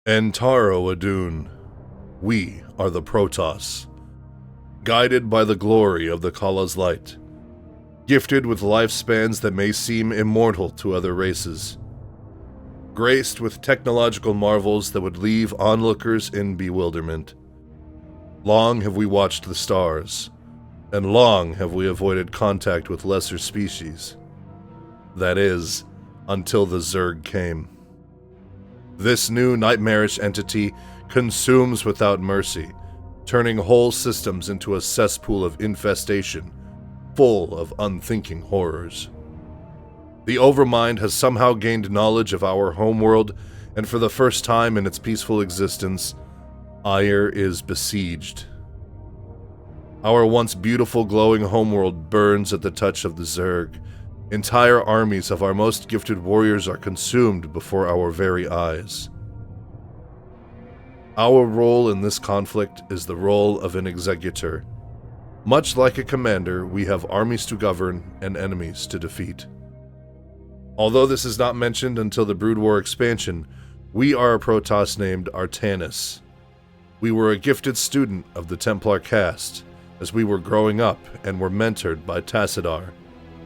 Antaro Adun, we are the Protoss, guided by the glory of the Kala's light, gifted with lifespans that may seem immortal to other races, graced with technological marvels that would leave onlookers in bewilderment. Long have we watched the stars, and long have we avoided contact with lesser species. That is, until the Zerg came. This new nightmarish entity consumes without mercy, turning whole systems into a cesspool of infestation, full of unthinking horrors. The Overmind has somehow gained knowledge of our homeworld, and for the first time in its peaceful existence, Aiur is besieged. Our once beautiful glowing homeworld burns at the touch of the Zerg. Entire armies of our most gifted warriors are consumed before our very eyes. Our role in this conflict is the role of an executor. Much like a commander, we have armies to govern and enemies to defeat. Although this is not mentioned until the Brood War expansion, we are a Protoss named Artanis. We were a gifted student of the Templar caste, as we were growing up and were mentored by Tassadar,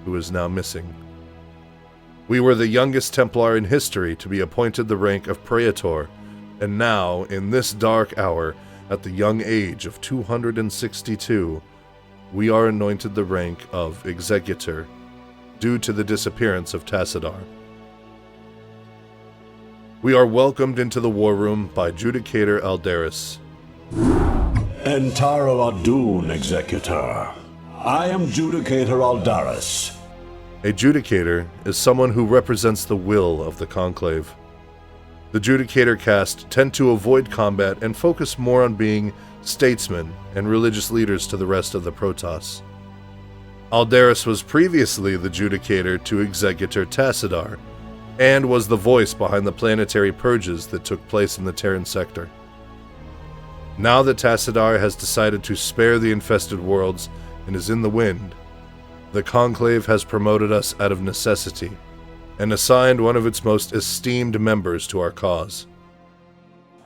who is now missing. We were the youngest Templar in history to be appointed the rank of Praetor, and now, in this dark hour, at the young age of 262, we are anointed the rank of Executor, due to the disappearance of Tassadar. We are welcomed into the war room by Judicator Aldaris. Antaro Adun, Executor. I am Judicator Aldaris. A Judicator is someone who represents the will of the Conclave. The Judicator caste tend to avoid combat and focus more on being statesmen and religious leaders to the rest of the Protoss. Aldaris was previously the Judicator to Executor Tassadar, and was the voice behind the planetary purges that took place in the Terran sector. Now that Tassadar has decided to spare the infested worlds and is in the wind, the Conclave has promoted us out of necessity, and assigned one of its most esteemed members to our cause.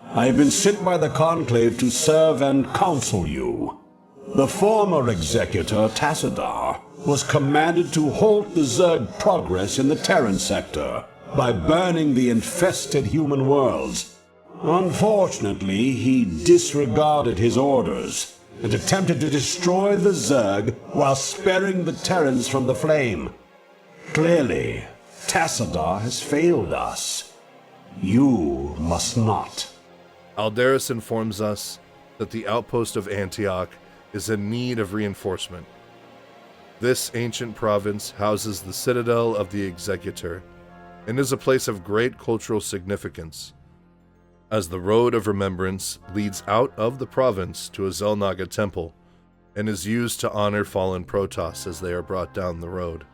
I have been sent by the Conclave to serve and counsel you. The former Executor, Tassadar, was commanded to halt the Zerg progress in the Terran sector by burning the infested human worlds. Unfortunately, he disregarded his orders and attempted to destroy the Zerg while sparing the Terrans from the flame. Clearly, Tassadar has failed us. You must not. Aldaris informs us that the outpost of Antioch is in need of reinforcement. This ancient province houses the citadel of the Executor, and is a place of great cultural significance, as the Road of Remembrance leads out of the province to a Xel'Naga temple, and is used to honor fallen Protoss as they are brought down the road.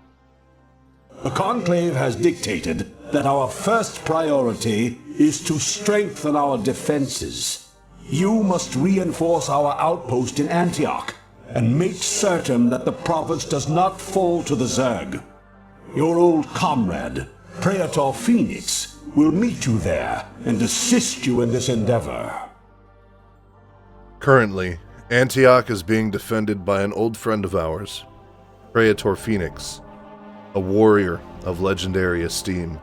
The Conclave has dictated that our first priority is to strengthen our defenses. You must reinforce our outpost in Antioch, and make certain that the province does not fall to the Zerg. Your old comrade, Praetor Phoenix, will meet you there and assist you in this endeavor. Currently, Antioch is being defended by an old friend of ours, Praetor Phoenix, a warrior of legendary esteem.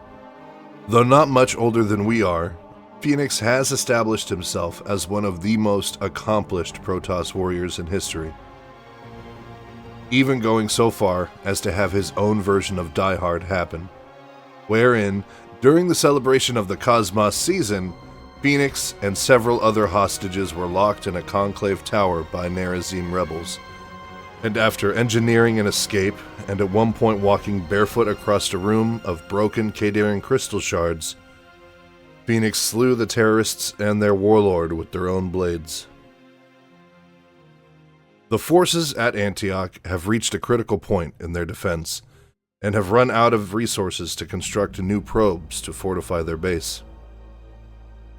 Though not much older than we are, Phoenix has established himself as one of the most accomplished Protoss warriors in history, even going so far as to have his own version of Die Hard happen, wherein, during the celebration of the Cosmos season, Phoenix and several other hostages were locked in a Conclave tower by Nerazim rebels, and after engineering an escape, and at one point walking barefoot across a room of broken Khadarian crystal shards, Phoenix slew the terrorists and their warlord with their own blades. The forces at Antioch have reached a critical point in their defense, and have run out of resources to construct new probes to fortify their base.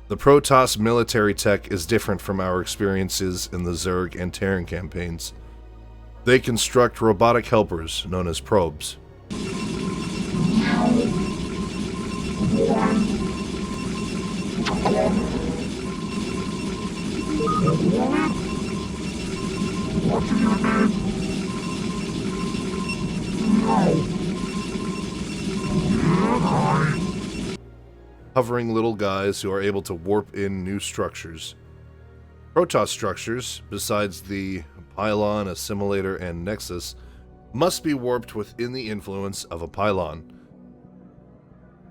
The Protoss military tech is different from our experiences in the Zerg and Terran campaigns. They construct robotic helpers known as probes. What do you mean? No. Hovering little guys who are able to warp in new structures. Protoss structures, besides the pylon, assimilator, and nexus, must be warped within the influence of a pylon.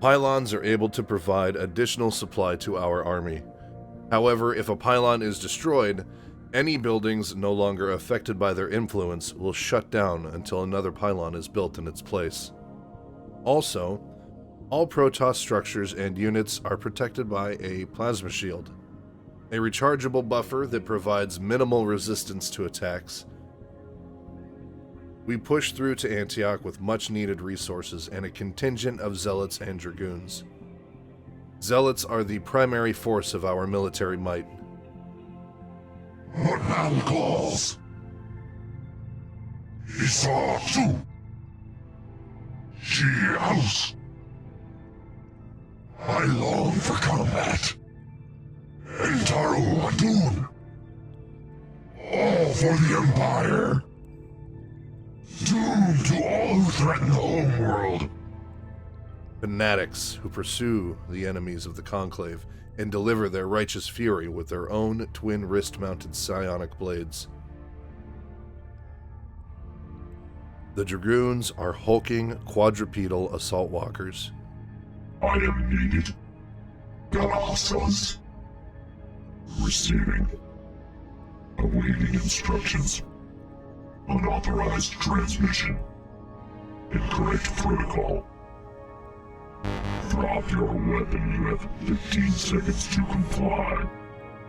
Pylons are able to provide additional supply to our army. However, if a pylon is destroyed, any buildings no longer affected by their influence will shut down until another pylon is built in its place. Also, all Protoss structures and units are protected by a plasma shield, a rechargeable buffer that provides minimal resistance to attacks. We push through to Antioch with much-needed resources and a contingent of zealots and dragoons. Zealots are the primary force of our military might. What man calls? He saw too. She house. I long for combat. Entaro Adun. All for the Empire. Doom to all who threaten the homeworld. Fanatics who pursue the enemies of the Conclave and deliver their righteous fury with their own twin wrist-mounted psionic blades. The Dragoons are hulking quadrupedal assault walkers. I am needed. Galactus. Receiving. Awaiting instructions. Unauthorized transmission. Incorrect protocol. Drop your weapon. You have 15 seconds to comply.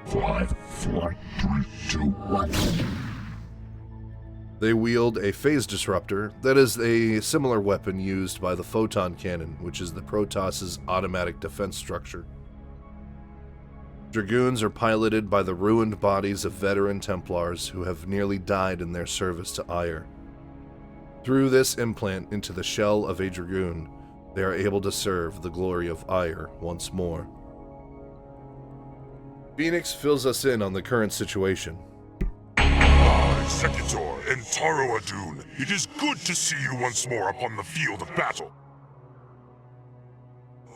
5, 4, 3, 2, 1. They wield a phase disruptor that is a similar weapon used by the photon cannon, which is the Protoss's automatic defense structure. Dragoons are piloted by the ruined bodies of veteran Templars who have nearly died in their service to Aiur. Through this implant into the shell of a Dragoon, they are able to serve the glory of Aiur once more. Phoenix fills us in on the current situation. Executor and Taro Adun, it is good to see you once more upon the field of battle.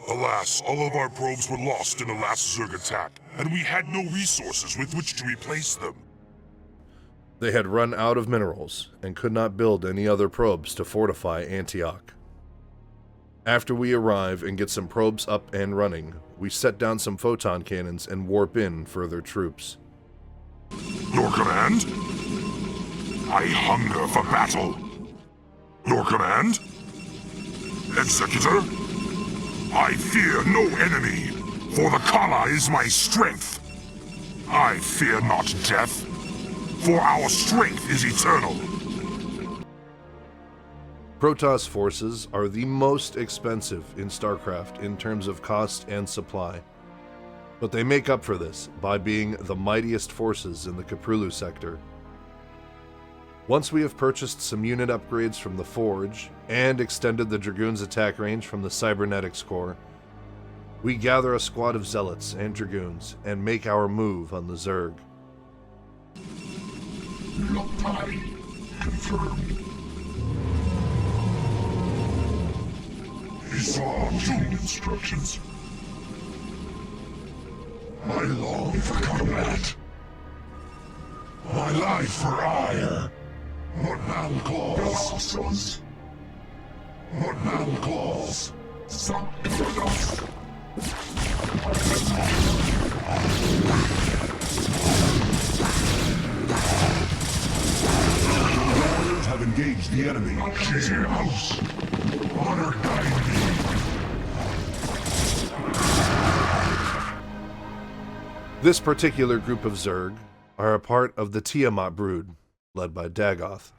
Alas, all of our probes were lost in the last Zerg attack, and we had no resources with which to replace them. They had run out of minerals and could not build any other probes to fortify Antioch. After we arrive and get some probes up and running, we set down some photon cannons and warp in further troops. Your command? I hunger for battle. Your command? Executor? I fear no enemy, for the Kala is my strength. I fear not death, for our strength is eternal. Protoss forces are the most expensive in Starcraft in terms of cost and supply, but they make up for this by being the mightiest forces in the Caprulu sector. Once we have purchased some unit upgrades from the Forge and extended the Dragoon's attack range from the Cybernetics Core, we gather a squad of Zealots and Dragoons and make our move on the Zerg. Lockpile confirmed. He saw tuning instructions. I long for combat. My life for Aiur. What man calls? What man calls? Warriors have engaged the enemy. House. Honor guide me. This particular group of Zerg are a part of the Tiamat brood, led by Dagoth.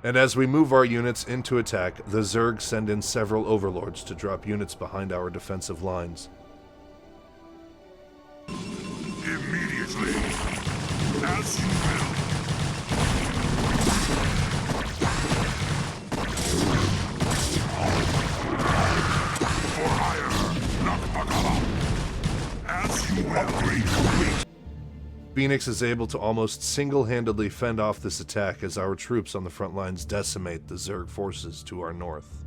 And as we move our units into attack, the Zerg send in several overlords to drop units behind our defensive lines. Immediately. As you will. For hire, Nakbakala. As you will. Upgrade complete. Phoenix is able to almost single-handedly fend off this attack as our troops on the front lines decimate the Zerg forces to our north.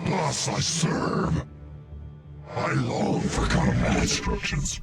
Thus I serve. I long for combat instructions.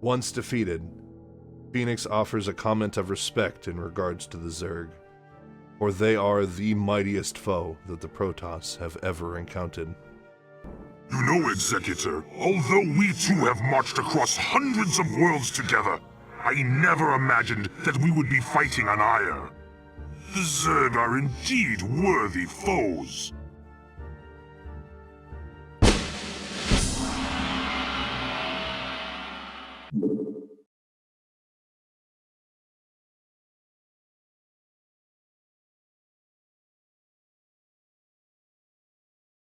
Once defeated, Phoenix offers a comment of respect in regards to the Zerg, for they are the mightiest foe that the Protoss have ever encountered. You know, Executor, although we too have marched across hundreds of worlds together, I never imagined that we would be fighting on Aiur. The Zerg are indeed worthy foes.